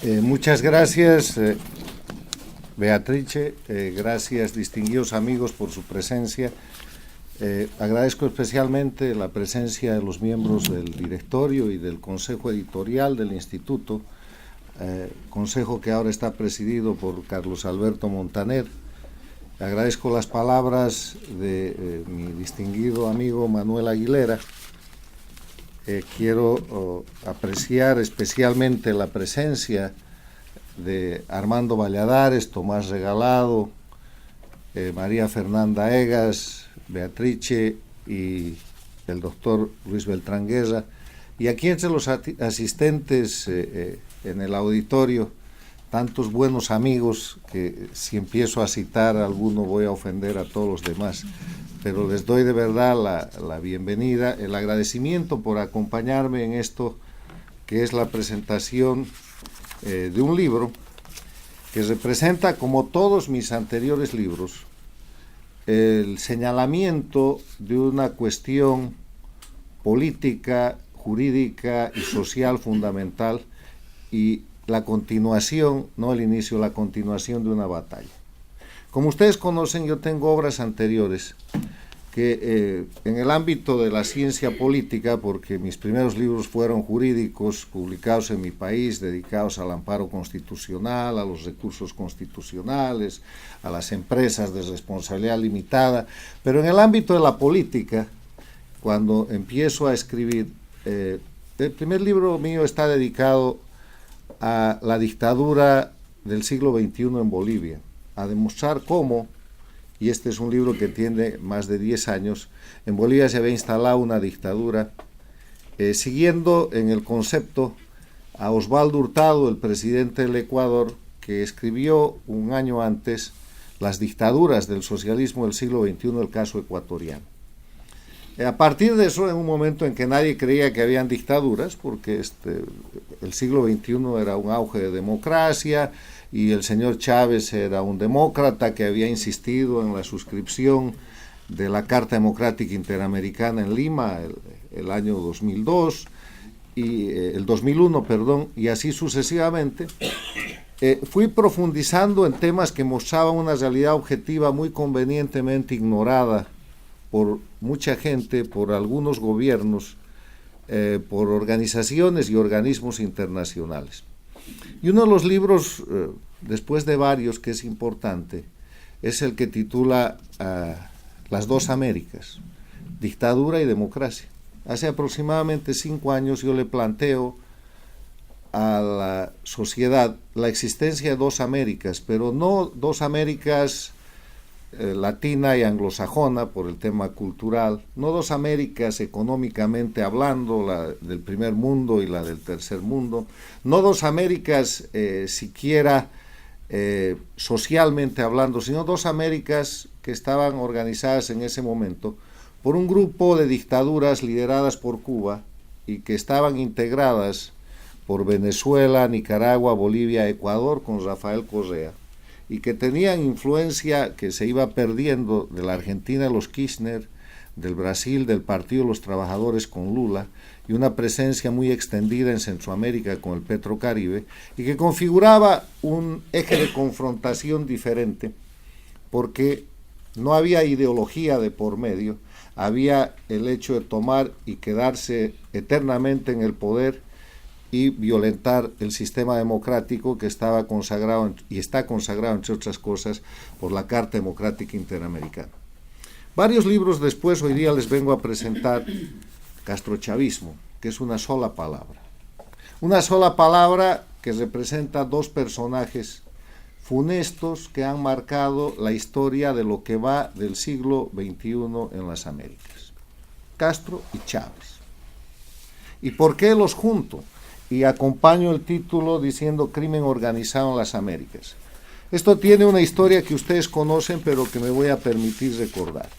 Muchas gracias, Beatrice. Gracias, distinguidos amigos, por su presencia. Agradezco especialmente la presencia de los miembros del directorio y del consejo editorial del instituto, consejo que ahora está presidido por Carlos Alberto Montaner. Agradezco las palabras de mi distinguido amigo Manuel Aguilera. Quiero apreciar especialmente la presencia de Armando Valladares, Tomás Regalado, María Fernanda Egas, Beatrice y el doctor Luis Beltrán Guerra, y aquí entre los asistentes en el auditorio, tantos buenos amigos que si empiezo a citar a alguno voy a ofender a todos los demás, pero les doy de verdad la bienvenida, el agradecimiento por acompañarme en esto que es la presentación de un libro que representa, como todos mis anteriores libros, el señalamiento de una cuestión política, jurídica y social fundamental, y la continuación, no el inicio, la continuación de una batalla. Como ustedes conocen, yo tengo obras anteriores que en el ámbito de la ciencia política, porque mis primeros libros fueron jurídicos, publicados en mi país, dedicados al amparo constitucional, a los recursos constitucionales, a las empresas de responsabilidad limitada, pero en el ámbito de la política, cuando empiezo a escribir, el primer libro mío está dedicado a la dictadura del siglo XXI en Bolivia, a demostrar cómo, y este es un libro que tiene más de 10 años, en Bolivia se había instalado una dictadura, siguiendo en el concepto a Osvaldo Hurtado, el presidente del Ecuador, que escribió un año antes Las dictaduras del socialismo del siglo XXI, el caso ecuatoriano. A partir de eso, en un momento en que nadie creía que habían dictaduras, porque el siglo XXI era un auge de democracia y el señor Chávez era un demócrata que había insistido en la suscripción de la Carta Democrática Interamericana en Lima el año 2002 y el 2001, perdón, y así sucesivamente. Fui profundizando en temas que mostraban una realidad objetiva muy convenientemente ignorada por mucha gente, por algunos gobiernos, por organizaciones y organismos internacionales. Y uno de los libros, después de varios, que es importante, es el que titula Las dos Américas, dictadura y democracia. Hace aproximadamente 5 años yo le planteo a la sociedad la existencia de dos Américas, pero no dos Américas latina y anglosajona por el tema cultural, no dos Américas económicamente hablando, la del primer mundo y la del tercer mundo, no dos Américas siquiera socialmente hablando, sino dos Américas que estaban organizadas en ese momento por un grupo de dictaduras lideradas por Cuba y que estaban integradas por Venezuela, Nicaragua, Bolivia, Ecuador con Rafael Correa, y que tenían influencia que se iba perdiendo de la Argentina de los Kirchner, del Brasil, del Partido de los Trabajadores con Lula, y una presencia muy extendida en Centroamérica con el Petrocaribe, y que configuraba un eje de confrontación diferente, porque no había ideología de por medio, había el hecho de tomar y quedarse eternamente en el poder y violentar el sistema democrático que estaba consagrado y está consagrado, entre otras cosas, por la Carta Democrática Interamericana. Varios libros después, hoy día les vengo a presentar Castrochavismo, que es una sola palabra. Una sola palabra que representa dos personajes funestos que han marcado la historia de lo que va del siglo XXI en las Américas. Castro y Chávez. ¿Y por qué los junto? Y acompaño el título diciendo Crimen organizado en las Américas. Esto tiene una historia que ustedes conocen, pero que me voy a permitir recordar.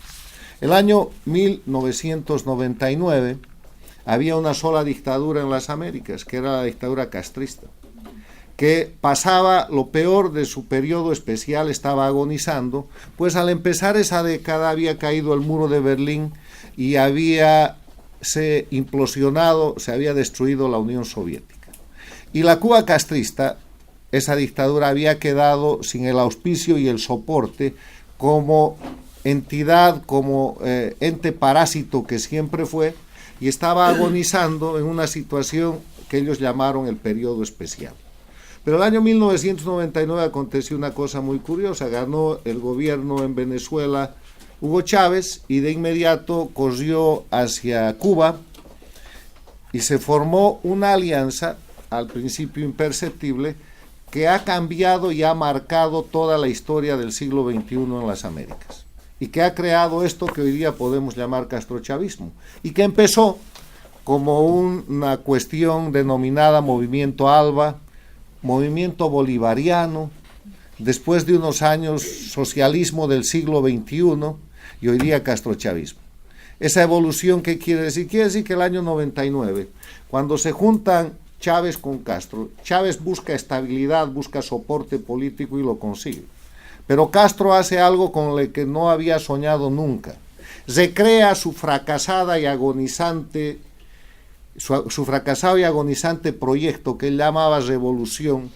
El año 1999 había una sola dictadura en las Américas, que era la dictadura castrista, que pasaba lo peor de su periodo especial, estaba agonizando, pues al empezar esa década había caído el muro de Berlín y había se había destruido la Unión Soviética. Y la Cuba castrista esa dictadura había quedado sin el auspicio y el soporte como entidad, como ente parásito que siempre fue, y estaba agonizando en una situación que ellos llamaron el periodo especial. Pero el año 1999 aconteció una cosa muy curiosa, ganó el gobierno en Venezuela Hugo Chávez y de inmediato corrió hacia Cuba y se formó una alianza, al principio imperceptible, que ha cambiado y ha marcado toda la historia del siglo XXI en las Américas y que ha creado esto que hoy día podemos llamar castrochavismo y que empezó como una cuestión denominada Movimiento ALBA, movimiento bolivariano, después de unos años socialismo del siglo XXI y hoy día castrochavismo. Esa evolución, ¿qué quiere decir? Quiere decir que el año 99, cuando se juntan Chávez con Castro, Chávez busca estabilidad, busca soporte político y lo consigue. Pero Castro hace algo con lo que no había soñado nunca. Recrea su fracasado y agonizante proyecto que él llamaba Revolución,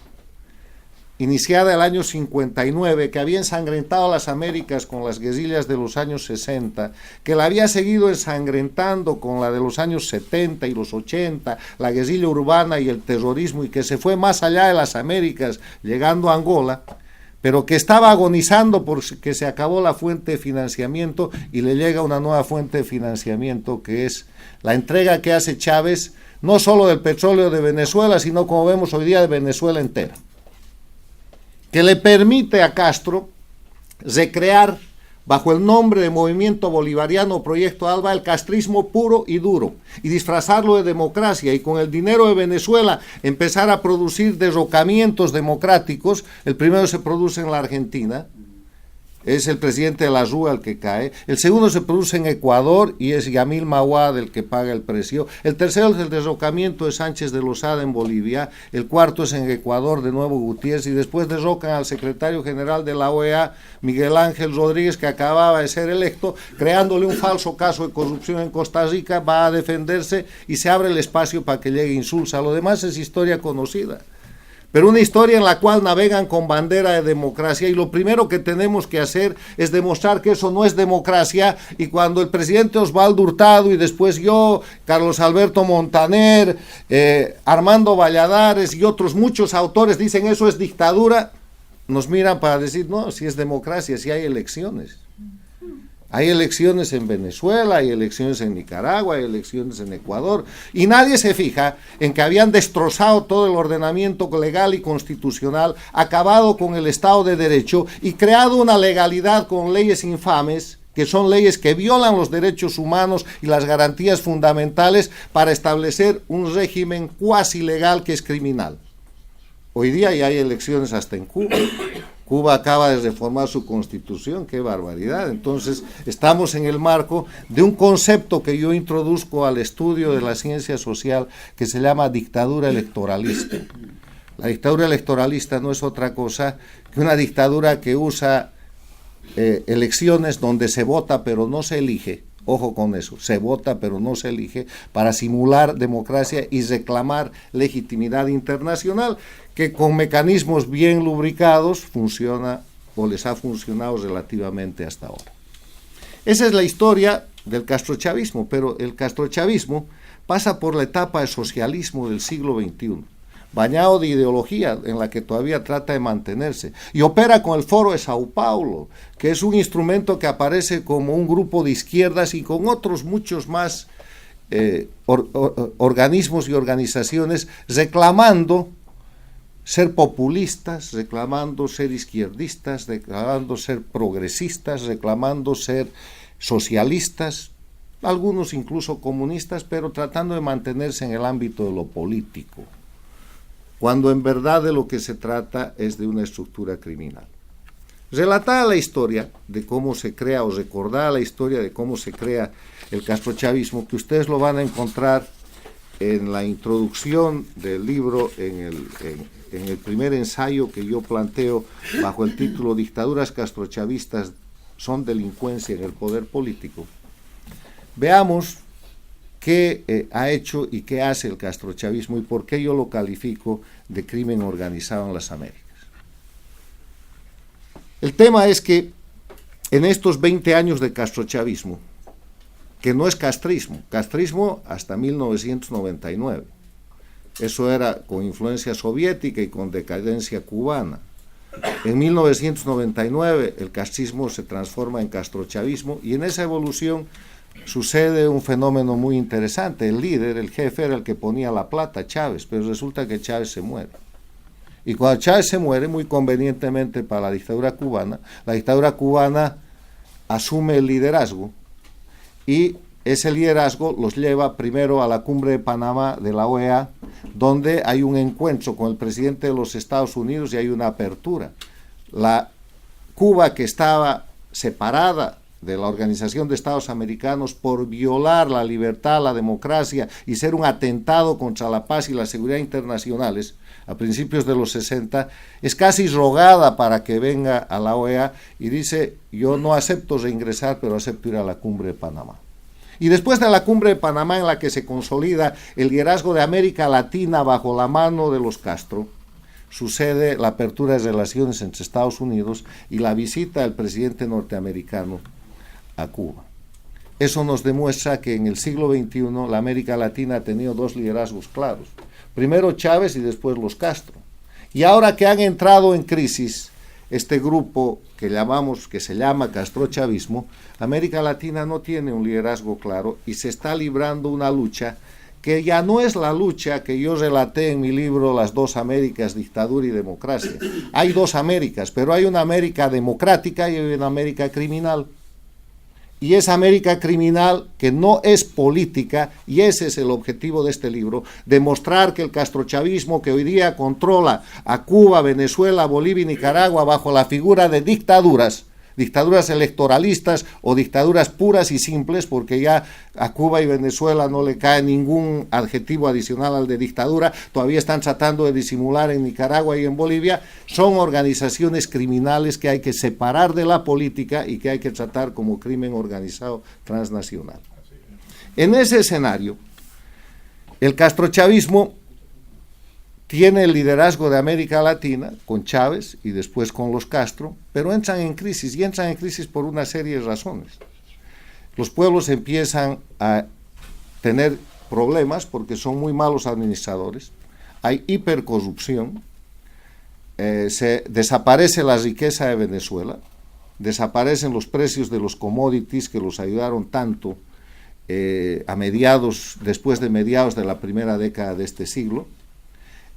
iniciada el año 59, que había ensangrentado las Américas con las guerrillas de los años 60, que la había seguido ensangrentando con la de los años 70 y los 80, la guerrilla urbana y el terrorismo, y que se fue más allá de las Américas, llegando a Angola, pero que estaba agonizando porque se acabó la fuente de financiamiento y le llega una nueva fuente de financiamiento, que es la entrega que hace Chávez, no solo del petróleo de Venezuela, sino, como vemos hoy día, de Venezuela entera, que le permite a Castro recrear, bajo el nombre de Movimiento Bolivariano Proyecto ALBA, el castrismo puro y duro, y disfrazarlo de democracia, y con el dinero de Venezuela empezar a producir derrocamientos democráticos. El primero se produce en la Argentina, es el presidente de la Rúa el que cae. El segundo se produce en Ecuador y es Yamil Mahuad el que paga el precio. El tercero es el derrocamiento de Sánchez de Lozada en Bolivia. El cuarto es en Ecuador, de nuevo Gutiérrez, y después derrocan al secretario general de la OEA, Miguel Ángel Rodríguez, que acababa de ser electo, creándole un falso caso de corrupción en Costa Rica. Va a defenderse y se abre el espacio para que llegue Insulza. Lo demás es historia conocida, pero una historia en la cual navegan con bandera de democracia, y lo primero que tenemos que hacer es demostrar que eso no es democracia. Y cuando el presidente Osvaldo Hurtado y después yo, Carlos Alberto Montaner, Armando Valladares y otros muchos autores dicen eso es dictadura, nos miran para decir no, si es democracia, si hay elecciones. Hay elecciones en Venezuela, hay elecciones en Nicaragua, hay elecciones en Ecuador, y nadie se fija en que habían destrozado todo el ordenamiento legal y constitucional, acabado con el Estado de Derecho y creado una legalidad con leyes infames, que son leyes que violan los derechos humanos y las garantías fundamentales, para establecer un régimen cuasi legal que es criminal. Hoy día ya hay elecciones hasta en Cuba. Cuba acaba de reformar su constitución, qué barbaridad. Entonces, estamos en el marco de un concepto que yo introduzco al estudio de la ciencia social, que se llama dictadura electoralista. La dictadura electoralista no es otra cosa que una dictadura que usa elecciones donde se vota pero no se elige. Ojo con eso, se vota pero no se elige, para simular democracia y reclamar legitimidad internacional, que con mecanismos bien lubricados funciona o les ha funcionado relativamente hasta ahora. Esa es la historia del castrochavismo, pero el castrochavismo pasa por la etapa de socialismo del siglo XXI, bañado de ideología en la que todavía trata de mantenerse, y opera con el Foro de Sao Paulo, que es un instrumento que aparece como un grupo de izquierdas y con otros muchos más organismos y organizaciones reclamando ser populistas, reclamando ser izquierdistas, reclamando ser progresistas, reclamando ser socialistas, algunos incluso comunistas, pero tratando de mantenerse en el ámbito de lo político, cuando en verdad de lo que se trata es de una estructura criminal. Relatada la historia de cómo se crea, o recordada la historia de cómo se crea el castrochavismo, que ustedes lo van a encontrar en la introducción del libro, en el primer ensayo que yo planteo bajo el título Dictaduras castrochavistas son delincuencia en el poder político. Veamos qué ha hecho y qué hace el castrochavismo y por qué yo lo califico de crimen organizado en las Américas. El tema es que en estos 20 años de castrochavismo, que no es castrismo hasta 1999, eso era con influencia soviética y con decadencia cubana. En 1999 el castrismo se transforma en castrochavismo y en esa evolución sucede un fenómeno muy interesante. El líder, el jefe, era el que ponía la plata, Chávez, pero resulta que Chávez se muere. Y cuando Chávez se muere, muy convenientemente para la dictadura cubana asume el liderazgo y ese liderazgo los lleva primero a la cumbre de Panamá de la OEA, donde hay un encuentro con el presidente de los Estados Unidos y hay una apertura. La Cuba, que estaba separada de la Organización de Estados Americanos por violar la libertad, la democracia y ser un atentado contra la paz y la seguridad internacionales, a principios de los 60, es casi rogada para que venga a la OEA y dice: yo no acepto reingresar, pero acepto ir a la cumbre de Panamá. Y después de la cumbre de Panamá, en la que se consolida el liderazgo de América Latina bajo la mano de los Castro, sucede la apertura de relaciones entre Estados Unidos y la visita del presidente norteamericano a Cuba. Eso nos demuestra que en el siglo XXI la América Latina ha tenido dos liderazgos claros. Primero Chávez y después los Castro. Y ahora que han entrado en crisis este grupo que se llama castrochavismo, América Latina no tiene un liderazgo claro y se está librando una lucha que ya no es la lucha que yo relaté en mi libro Las dos Américas, dictadura y democracia. Hay dos Américas, pero hay una América democrática y hay una América criminal. Y esa América criminal que no es política, y ese es el objetivo de este libro, demostrar que el castrochavismo que hoy día controla a Cuba, Venezuela, Bolivia y Nicaragua bajo la figura de dictaduras electoralistas o dictaduras puras y simples, porque ya a Cuba y Venezuela no le cae ningún adjetivo adicional al de dictadura, todavía están tratando de disimular en Nicaragua y en Bolivia, son organizaciones criminales que hay que separar de la política y que hay que tratar como crimen organizado transnacional. En ese escenario, el castrochavismo tiene el liderazgo de América Latina con Chávez y después con los Castro, pero entran en crisis, y entran en crisis por una serie de razones. Los pueblos empiezan a tener problemas porque son muy malos administradores, hay hipercorrupción, se desaparece la riqueza de Venezuela, desaparecen los precios de los commodities que los ayudaron tanto después de mediados de la primera década de este siglo.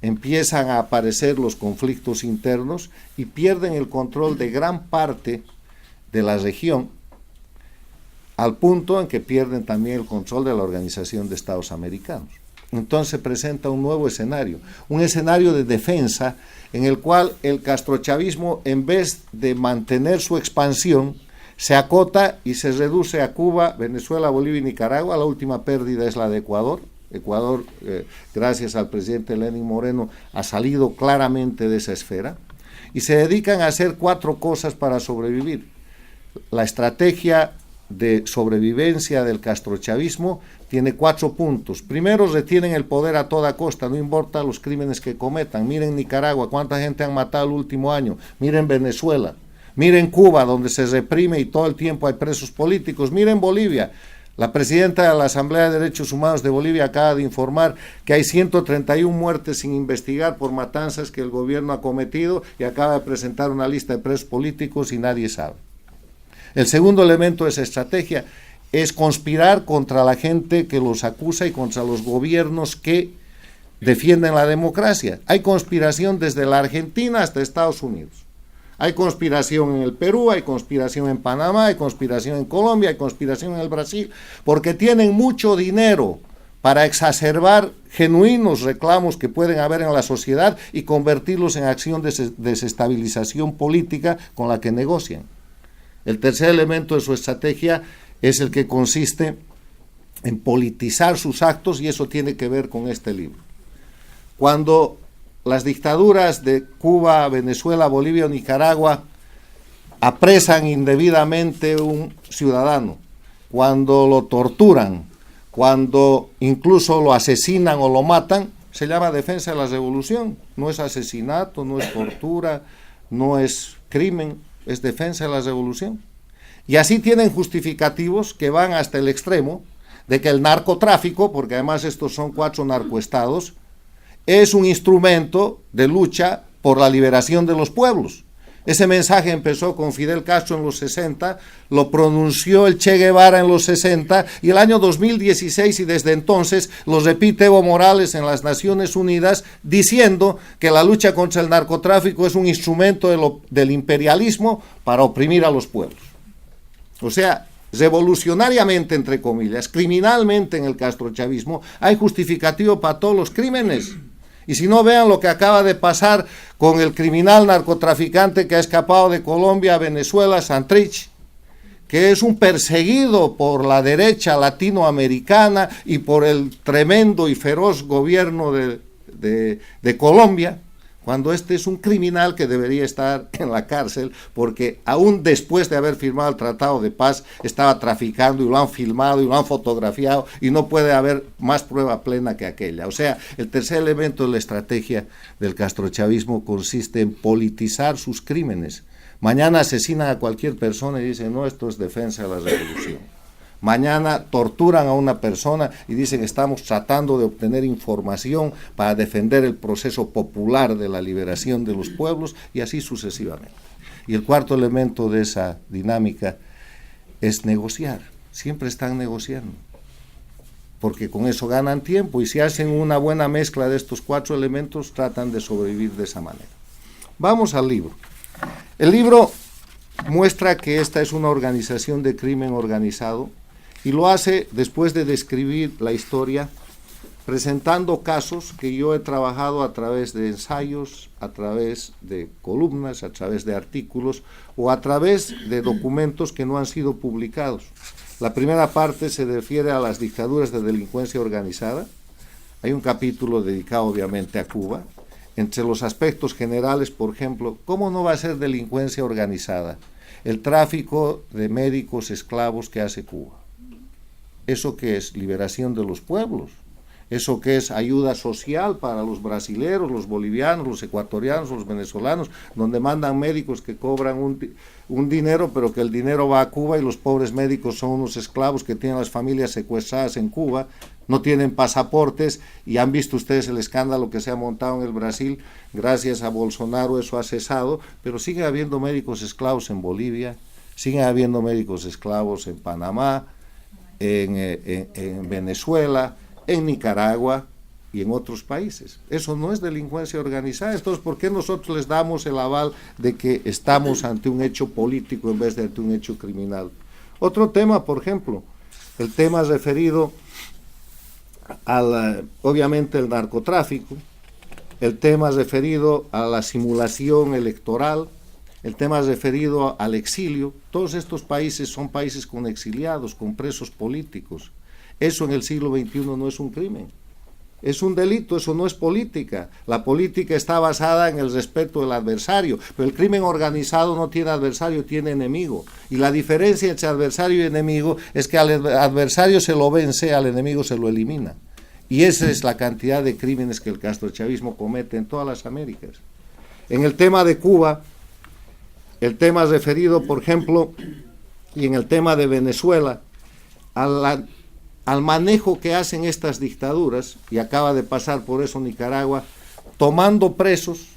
Empiezan a aparecer los conflictos internos y pierden el control de gran parte de la región, al punto en que pierden también el control de la Organización de Estados Americanos. Entonces se presenta un nuevo escenario, un escenario de defensa en el cual el castrochavismo, en vez de mantener su expansión, se acota y se reduce a Cuba, Venezuela, Bolivia y Nicaragua. La última pérdida es la de Ecuador. Ecuador, gracias al presidente Lenín Moreno, ha salido claramente de esa esfera y se dedican a hacer 4 cosas para sobrevivir. La estrategia de sobrevivencia del castrochavismo tiene 4 puntos. Primero, retienen el poder a toda costa, no importa los crímenes que cometan. Miren Nicaragua, cuánta gente han matado el último año. Miren Venezuela. Miren Cuba, donde se reprime y todo el tiempo hay presos políticos. Miren Bolivia. La presidenta de la Asamblea de Derechos Humanos de Bolivia acaba de informar que hay 131 muertes sin investigar por matanzas que el gobierno ha cometido y acaba de presentar una lista de presos políticos y nadie sabe. El segundo elemento de esa estrategia es conspirar contra la gente que los acusa y contra los gobiernos que defienden la democracia. Hay conspiración desde la Argentina hasta Estados Unidos. Hay conspiración en el Perú, hay conspiración en Panamá, hay conspiración en Colombia, hay conspiración en el Brasil, porque tienen mucho dinero para exacerbar genuinos reclamos que pueden haber en la sociedad y convertirlos en acción de desestabilización política con la que negocian. El tercer elemento de su estrategia es el que consiste en politizar sus actos, y eso tiene que ver con este libro. Cuando las dictaduras de Cuba, Venezuela, Bolivia o Nicaragua apresan indebidamente a un ciudadano, cuando lo torturan, cuando incluso lo asesinan o lo matan, se llama defensa de la revolución. No es asesinato, no es tortura, no es crimen, es defensa de la revolución. Y así tienen justificativos que van hasta el extremo de que el narcotráfico, porque además estos son 4 narcoestados, es un instrumento de lucha por la liberación de los pueblos. Ese mensaje empezó con Fidel Castro en los 60, lo pronunció el Che Guevara en los 60, y el año 2016 y desde entonces lo repite Evo Morales en las Naciones Unidas, diciendo que la lucha contra el narcotráfico es un instrumento del imperialismo para oprimir a los pueblos. O sea, revolucionariamente, entre comillas, criminalmente en el castrochavismo, hay justificativo para todos los crímenes. Y si no, vean lo que acaba de pasar con el criminal narcotraficante que ha escapado de Colombia a Venezuela, Santrich, que es un perseguido por la derecha latinoamericana y por el tremendo y feroz gobierno de Colombia, cuando este es un criminal que debería estar en la cárcel, porque aún después de haber firmado el Tratado de Paz, estaba traficando y lo han filmado y lo han fotografiado, y no puede haber más prueba plena que aquella. O sea, el tercer elemento de la estrategia del castrochavismo consiste en politizar sus crímenes. Mañana asesinan a cualquier persona y dicen, no, esto es defensa de la revolución. Mañana torturan a una persona y dicen, estamos tratando de obtener información para defender el proceso popular de la liberación de los pueblos, y así sucesivamente. Y el cuarto elemento de esa dinámica es negociar. Siempre están negociando, porque con eso ganan tiempo, y si hacen una buena mezcla de estos 4 elementos, tratan de sobrevivir de esa manera. Vamos al libro. El libro muestra que esta es una organización de crimen organizado, y lo hace después de describir la historia, presentando casos que yo he trabajado a través de ensayos, a través de columnas, a través de artículos o a través de documentos que no han sido publicados. La primera parte se refiere a las dictaduras de delincuencia organizada. Hay un capítulo dedicado obviamente a Cuba. Entre los aspectos generales, por ejemplo, ¿cómo no va a ser delincuencia organizada? El tráfico de médicos esclavos que hace Cuba. ¿Eso qué es? Liberación de los pueblos. ¿Eso qué es? Ayuda social para los brasileros, los bolivianos, los ecuatorianos, los venezolanos, donde mandan médicos que cobran un dinero, pero que el dinero va a Cuba, y los pobres médicos son unos esclavos que tienen las familias secuestradas en Cuba, no tienen pasaportes, y han visto ustedes el escándalo que se ha montado en el Brasil. Gracias a Bolsonaro eso ha cesado, pero sigue habiendo médicos esclavos en Bolivia, siguen habiendo médicos esclavos en Panamá, en Venezuela, en Nicaragua y en otros países. Eso no es delincuencia organizada. Entonces, ¿por qué nosotros les damos el aval de que estamos ante un hecho político en vez de ante un hecho criminal? Otro tema, por ejemplo, el tema referido obviamente el narcotráfico, el tema referido a la simulación electoral, el tema referido al exilio. Todos estos países son países con exiliados, con presos políticos. Eso en el siglo XXI no es un crimen, es un delito, eso no es política. La política está basada en el respeto del adversario, pero el crimen organizado no tiene adversario, tiene enemigo. Y la diferencia entre adversario y enemigo es que al adversario se lo vence, al enemigo se lo elimina. Y esa es la cantidad de crímenes que el castrochavismo comete en todas las Américas. En el tema de Cuba, el tema referido, por ejemplo, y en el tema de Venezuela, al manejo que hacen estas dictaduras, y acaba de pasar por eso Nicaragua, tomando presos,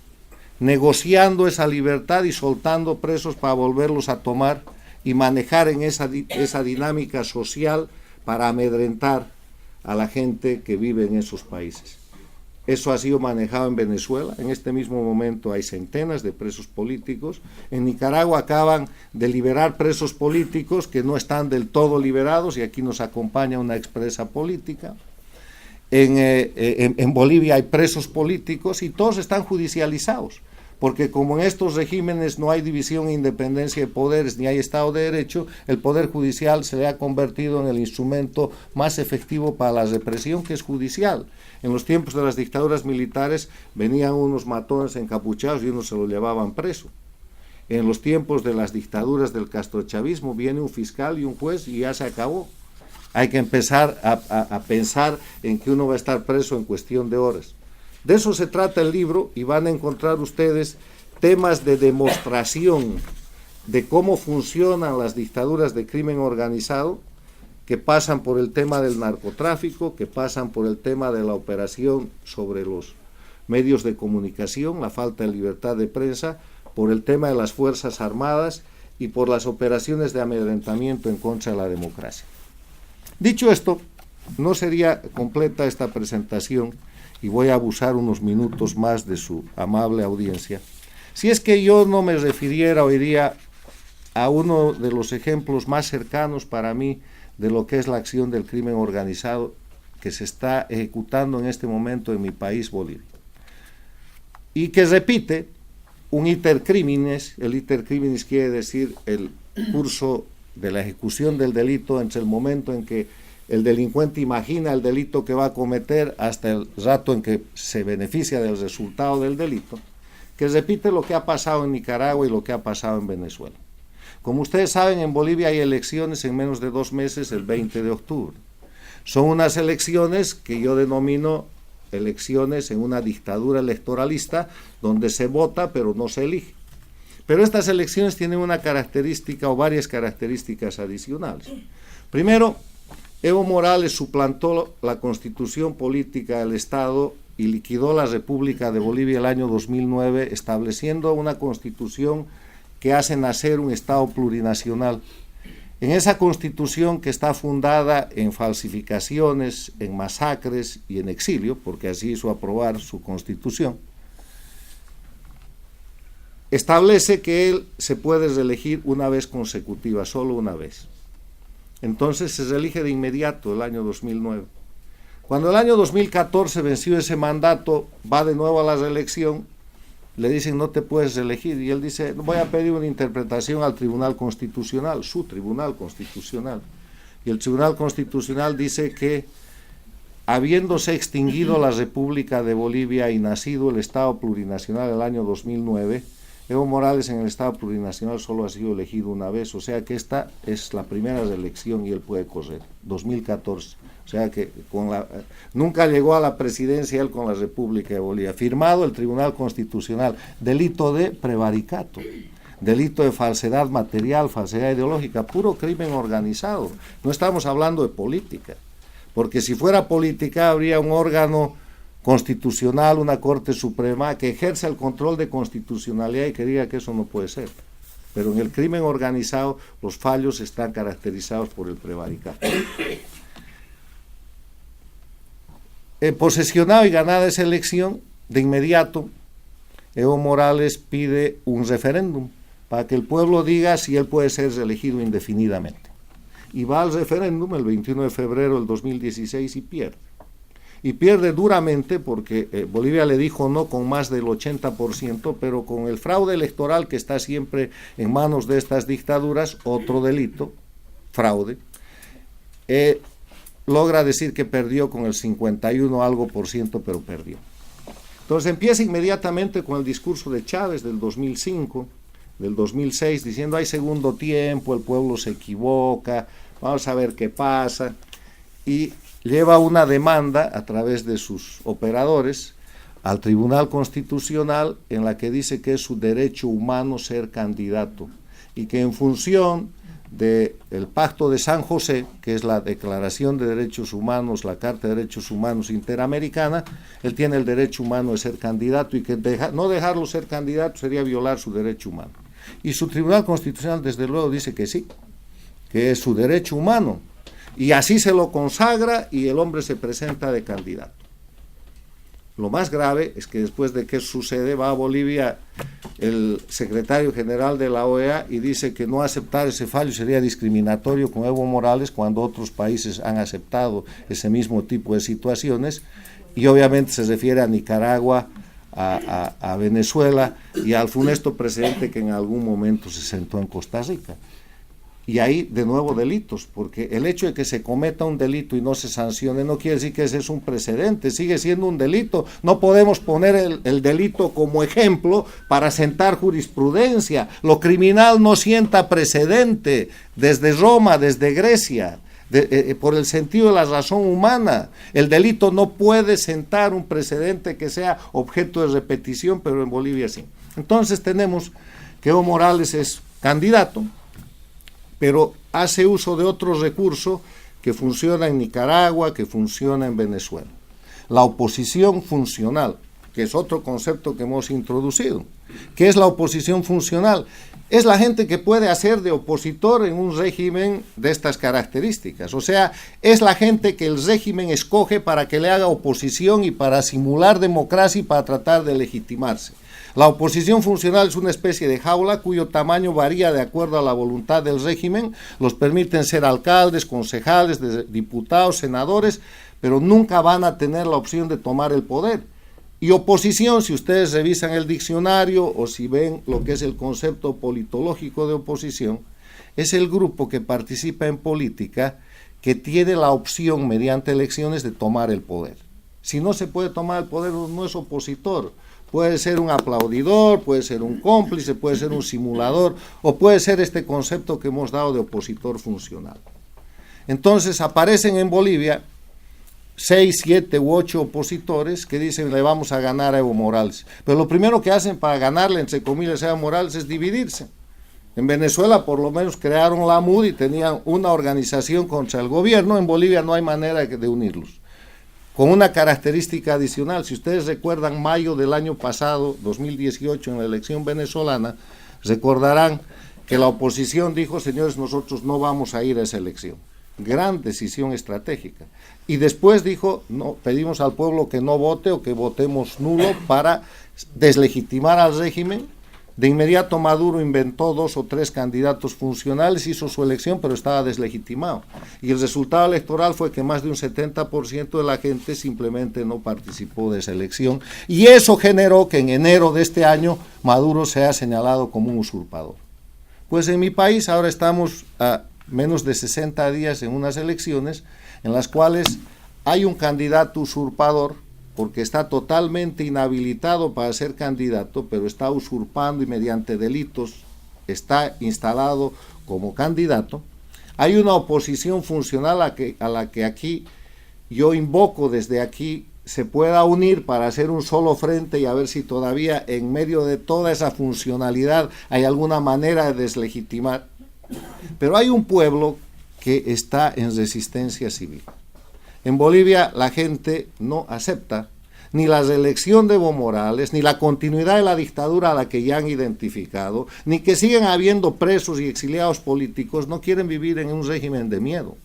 negociando esa libertad y soltando presos para volverlos a tomar y manejar en esa dinámica social para amedrentar a la gente que vive en esos países. Eso ha sido manejado en Venezuela. En este mismo momento hay centenas de presos políticos. En Nicaragua acaban de liberar presos políticos que no están del todo liberados, y aquí nos acompaña una expresa política. En Bolivia hay presos políticos y todos están judicializados, porque como en estos regímenes no hay división e independencia de poderes ni hay Estado de Derecho, el Poder Judicial se ha convertido en el instrumento más efectivo para la represión, que es judicial. En los tiempos de las dictaduras militares venían unos matones encapuchados y unos se los llevaban preso. En los tiempos de las dictaduras del castrochavismo viene un fiscal y un juez y ya se acabó. hay que empezar a pensar en que uno va a estar preso en cuestión de horas. De eso se trata el libro, y van a encontrar ustedes temas de demostración de cómo funcionan las dictaduras de crimen organizado, que pasan por el tema del narcotráfico, que pasan por el tema de la operación sobre los medios de comunicación, la falta de libertad de prensa, por el tema de las Fuerzas Armadas y por las operaciones de amedrentamiento en contra de la democracia. Dicho esto, no sería completa esta presentación, y voy a abusar unos minutos más de su amable audiencia, si es que yo no me refiriera hoy día a uno de los ejemplos más cercanos para mí de lo que es la acción del crimen organizado que se está ejecutando en este momento en mi país, Bolivia, y que repite un iter criminis. El iter criminis quiere decir el curso de la ejecución del delito entre el momento en que el delincuente imagina el delito que va a cometer hasta el rato en que se beneficia del resultado del delito, que repite lo que ha pasado en Nicaragua y lo que ha pasado en Venezuela. Como ustedes saben, en Bolivia hay elecciones en menos de 2 meses, el 20 de octubre. Son unas elecciones que yo denomino elecciones en una dictadura electoralista, donde se vota pero no se elige. Pero estas elecciones tienen una característica o varias características adicionales. Primero, Evo Morales suplantó la constitución política del Estado y liquidó la República de Bolivia el año 2009, estableciendo una constitución que hace nacer un Estado plurinacional. En esa constitución, que está fundada en falsificaciones, en masacres y en exilio, porque así hizo aprobar su constitución, establece que él se puede reelegir una vez consecutiva, solo una vez. Entonces se reelige de inmediato el año 2009. Cuando el año 2014 venció ese mandato, va de nuevo a la reelección, le dicen no te puedes reelegir, y él dice voy a pedir una interpretación al Tribunal Constitucional, su Tribunal Constitucional, y el Tribunal Constitucional dice que habiéndose extinguido la República de Bolivia y nacido el Estado plurinacional el año 2009, Evo Morales en el Estado plurinacional solo ha sido elegido una vez, o sea que esta es la primera reelección y él puede correr, 2014. O sea que nunca llegó a la presidencia él con la República de Bolivia. Firmado el Tribunal Constitucional, delito de prevaricato, delito de falsedad material, falsedad ideológica, puro crimen organizado. No estamos hablando de política, porque si fuera política habría un órgano constitucional, una Corte Suprema que ejerza el control de constitucionalidad y que diga que eso no puede ser. Pero en el crimen organizado los fallos están caracterizados por el prevaricato. Posesionado y ganada esa elección, de inmediato Evo Morales pide un referéndum para que el pueblo diga si él puede ser reelegido indefinidamente. Y va al referéndum el 21 de febrero del 2016 y pierde. Y pierde duramente porque Bolivia le dijo no con más del 80%, pero con el fraude electoral que está siempre en manos de estas dictaduras, otro delito, fraude, logra decir que perdió con el 51 algo por ciento, pero perdió. Entonces empieza inmediatamente con el discurso de Chávez del 2005, del 2006, diciendo hay segundo tiempo, el pueblo se equivoca, vamos a ver qué pasa, y lleva una demanda a través de sus operadores al Tribunal Constitucional en la que dice que es su derecho humano ser candidato y que en función del Pacto de San José, que es la Declaración de Derechos Humanos, la Carta de Derechos Humanos Interamericana, él tiene el derecho humano de ser candidato y que no dejarlo ser candidato sería violar su derecho humano. Y su Tribunal Constitucional desde luego dice que sí, que es su derecho humano, y así se lo consagra y el hombre se presenta de candidato. Lo más grave es que después de que sucede va a Bolivia el secretario general de la OEA y dice que no aceptar ese fallo sería discriminatorio con Evo Morales cuando otros países han aceptado ese mismo tipo de situaciones, y obviamente se refiere a Nicaragua, a Venezuela y al funesto precedente que en algún momento se sentó en Costa Rica. Y ahí de nuevo delitos, porque el hecho de que se cometa un delito y no se sancione no quiere decir que ese es un precedente, sigue siendo un delito. No podemos poner el delito como ejemplo para sentar jurisprudencia. Lo criminal no sienta precedente desde Roma, desde Grecia, por el sentido de la razón humana. El delito no puede sentar un precedente que sea objeto de repetición, pero en Bolivia sí. Entonces tenemos que Evo Morales es candidato, pero hace uso de otro recurso que funciona en Nicaragua, que funciona en Venezuela. La oposición funcional, que es otro concepto que hemos introducido. ¿Qué es la oposición funcional? Es la gente que puede hacer de opositor en un régimen de estas características. O sea, es la gente que el régimen escoge para que le haga oposición y para simular democracia y para tratar de legitimarse. La oposición funcional es una especie de jaula cuyo tamaño varía de acuerdo a la voluntad del régimen. Los permiten ser alcaldes, concejales, diputados, senadores, pero nunca van a tener la opción de tomar el poder. Y oposición, si ustedes revisan el diccionario o si ven lo que es el concepto politológico de oposición, es el grupo que participa en política que tiene la opción mediante elecciones de tomar el poder. Si no se puede tomar el poder, no es opositor. Puede ser un aplaudidor, puede ser un cómplice, puede ser un simulador, o puede ser este concepto que hemos dado de opositor funcional. Entonces aparecen en Bolivia 6, 7 u 8 opositores que dicen le vamos a ganar a Evo Morales. Pero lo primero que hacen para ganarle, entre comillas, a Evo Morales es dividirse. En Venezuela por lo menos crearon la MUD y tenían una organización contra el gobierno. En Bolivia no hay manera de unirlos. Con una característica adicional, si ustedes recuerdan mayo del año pasado, 2018, en la elección venezolana, recordarán que la oposición dijo, señores, nosotros no vamos a ir a esa elección. Gran decisión estratégica. Y después dijo, no, pedimos al pueblo que no vote o que votemos nulo para deslegitimar al régimen. De inmediato Maduro inventó 2 o 3 candidatos funcionales, hizo su elección, pero estaba deslegitimado. Y el resultado electoral fue que más de un 70% de la gente simplemente no participó de esa elección. Y eso generó que en enero de este año Maduro sea señalado como un usurpador. Pues en mi país ahora estamos a menos de 60 días en unas elecciones en las cuales hay un candidato usurpador porque está totalmente inhabilitado para ser candidato, pero está usurpando y mediante delitos está instalado como candidato. Hay una oposición funcional a la que aquí yo invoco desde aquí se pueda unir para hacer un solo frente y a ver si todavía en medio de toda esa funcionalidad hay alguna manera de deslegitimar. Pero hay un pueblo que está en resistencia civil. En Bolivia la gente no acepta ni la reelección de Evo Morales, ni la continuidad de la dictadura a la que ya han identificado, ni que sigan habiendo presos y exiliados políticos. No quieren vivir en un régimen de miedo.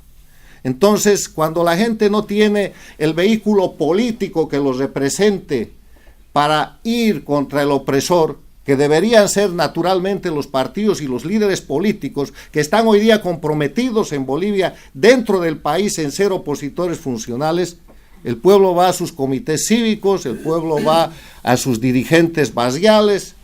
Entonces, cuando la gente no tiene el vehículo político que los represente para ir contra el opresor, que deberían ser naturalmente los partidos y los líderes políticos que están hoy día comprometidos en Bolivia dentro del país en ser opositores funcionales, el pueblo va a sus comités cívicos, el pueblo va a sus dirigentes barriales,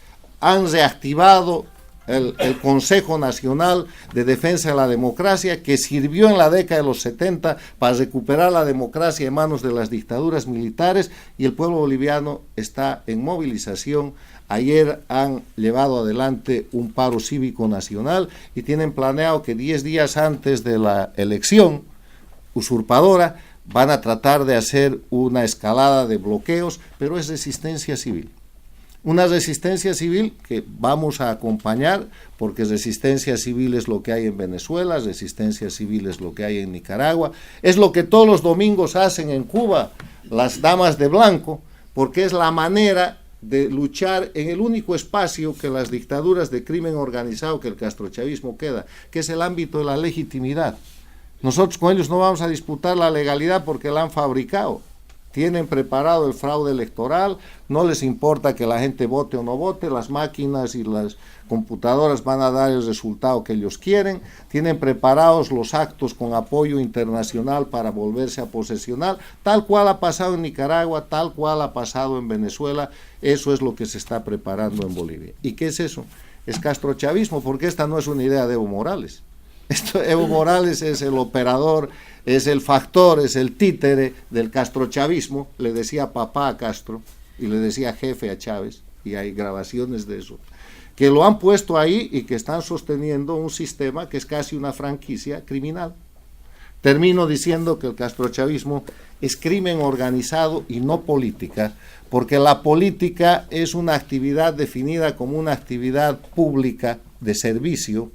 han reactivado el Consejo Nacional de Defensa de la Democracia, que sirvió en la década de los 70 para recuperar la democracia en manos de las dictaduras militares, y el pueblo boliviano está en movilización. Ayer han llevado adelante un paro cívico nacional y tienen planeado que 10 días antes de la elección usurpadora van a tratar de hacer una escalada de bloqueos, pero es resistencia civil. Una resistencia civil que vamos a acompañar, porque resistencia civil es lo que hay en Venezuela, resistencia civil es lo que hay en Nicaragua, es lo que todos los domingos hacen en Cuba las damas de blanco, porque es la manera de luchar en el único espacio que las dictaduras de crimen organizado, que el castrochavismo queda, que es el ámbito de la legitimidad. Nosotros con ellos no vamos a disputar la legalidad porque la han fabricado. Tienen preparado el fraude electoral, no les importa que la gente vote o no vote, las máquinas y las computadoras van a dar el resultado que ellos quieren, tienen preparados los actos con apoyo internacional para volverse a posesionar, tal cual ha pasado en Nicaragua, tal cual ha pasado en Venezuela. Eso es lo que se está preparando en Bolivia. ¿Y qué es eso? Es castrochavismo, porque esta no es una idea de Evo Morales. Evo Morales es el operador, es el factor, es el títere del castrochavismo. Le decía papá a Castro y le decía jefe a Chávez, y hay grabaciones de eso, que lo han puesto ahí y que están sosteniendo un sistema que es casi una franquicia criminal, Termino diciendo que el castrochavismo es crimen organizado y no política, porque la política es una actividad definida como una actividad pública de servicio,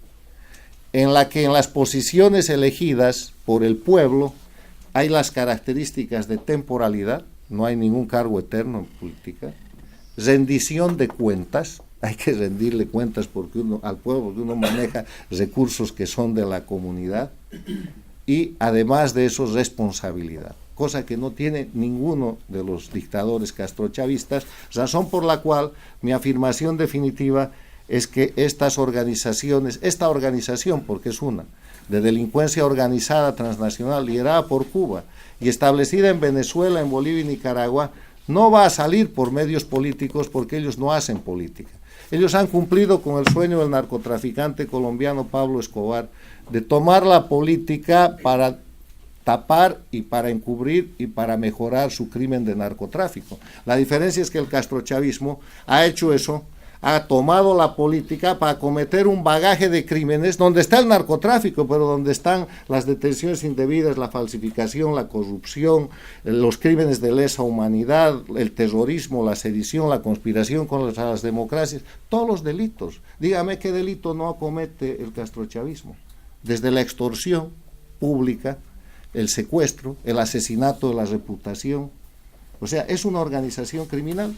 en la que en las posiciones elegidas por el pueblo hay las características de temporalidad, no hay ningún cargo eterno en política, rendición de cuentas, hay que rendirle cuentas porque al pueblo, porque uno maneja recursos que son de la comunidad, y además de eso responsabilidad, cosa que no tiene ninguno de los dictadores castrochavistas, razón por la cual mi afirmación definitiva es que estas organizaciones, esta organización, porque es una, de delincuencia organizada transnacional liderada por Cuba y establecida en Venezuela, en Bolivia y Nicaragua, no va a salir por medios políticos porque ellos no hacen política. Ellos han cumplido con el sueño del narcotraficante colombiano Pablo Escobar de tomar la política para tapar y para encubrir y para mejorar su crimen de narcotráfico. La diferencia es que el castrochavismo ha hecho eso, ha tomado la política para cometer un bagaje de crímenes donde está el narcotráfico, pero donde están las detenciones indebidas, la falsificación, la corrupción, los crímenes de lesa humanidad, el terrorismo, la sedición, la conspiración contra las democracias, todos los delitos. Dígame qué delito no comete el castrochavismo. Desde la extorsión pública, el secuestro, el asesinato de la reputación. O sea, es una organización criminal.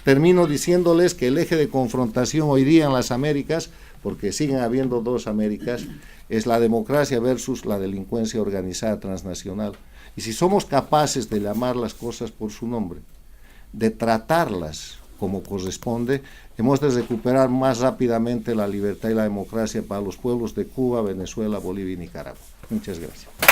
Termino diciéndoles que el eje de confrontación hoy día en las Américas, porque siguen habiendo dos Américas, es la democracia versus la delincuencia organizada transnacional. Y si somos capaces de llamar las cosas por su nombre, de tratarlas como corresponde, hemos de recuperar más rápidamente la libertad y la democracia para los pueblos de Cuba, Venezuela, Bolivia y Nicaragua. Muchas gracias.